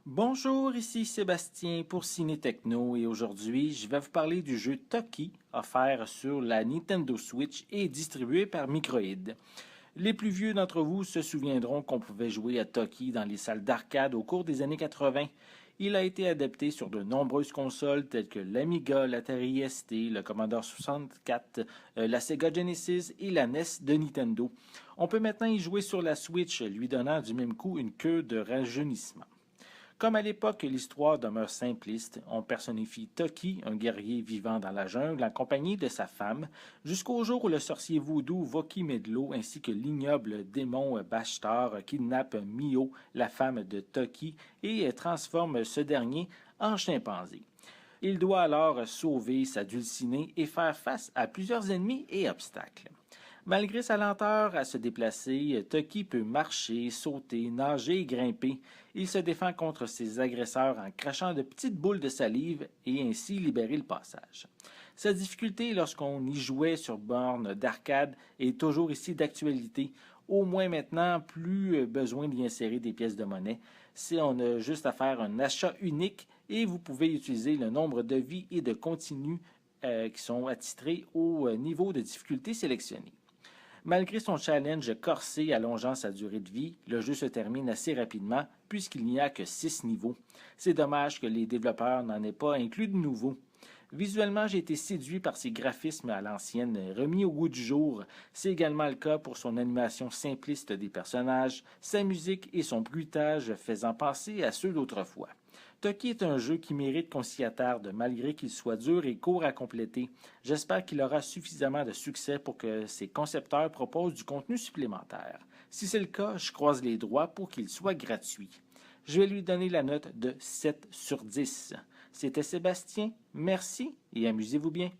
Bonjour, ici Sébastien pour Ciné Techno et aujourd'hui je vais vous parler du jeu Toki offert sur la Nintendo Switch et distribué par Microïd. Les plus vieux d'entre vous se souviendront qu'on pouvait jouer à Toki dans les salles d'arcade au cours des années 80. Il a été adapté sur de nombreuses consoles telles que l'Amiga, l'Atari ST, le Commodore 64, la Sega Genesis et la NES de Nintendo. On peut maintenant y jouer sur la Switch, lui donnant du même coup une queue de rajeunissement. Comme à l'époque, l'histoire demeure simpliste. On personnifie Toki, un guerrier vivant dans la jungle, en compagnie de sa femme, jusqu'au jour où le sorcier voodoo Voki Medlo ainsi que l'ignoble démon Bashtar kidnappent Mio, la femme de Toki, et transforment ce dernier en chimpanzé. Il doit alors sauver sa dulcinée et faire face à plusieurs ennemis et obstacles. Malgré sa lenteur à se déplacer, Toki peut marcher, sauter, nager et grimper. Il se défend contre ses agresseurs en crachant de petites boules de salive et ainsi libérer le passage. Sa difficulté lorsqu'on y jouait sur borne d'arcade est toujours ici d'actualité. Au moins maintenant, plus besoin d'y insérer des pièces de monnaie. Si on a juste à faire un achat unique et vous pouvez utiliser le nombre de vies et de continues qui sont attitrés au niveau de difficulté sélectionné. Malgré son challenge corsé allongeant sa durée de vie, le jeu se termine assez rapidement puisqu'il n'y a que 6 niveaux. C'est dommage que les développeurs n'en aient pas inclus de nouveaux. Visuellement, j'ai été séduit par ses graphismes à l'ancienne, remis au goût du jour. C'est également le cas pour son animation simpliste des personnages, sa musique et son bruitage faisant penser à ceux d'autrefois. Toki est un jeu qui mérite qu'on s'y attarde malgré qu'il soit dur et court à compléter. J'espère qu'il aura suffisamment de succès pour que ses concepteurs proposent du contenu supplémentaire. Si c'est le cas, je croise les doigts pour qu'il soit gratuit. Je vais lui donner la note de 7 sur 10. C'était Sébastien, merci et amusez-vous bien.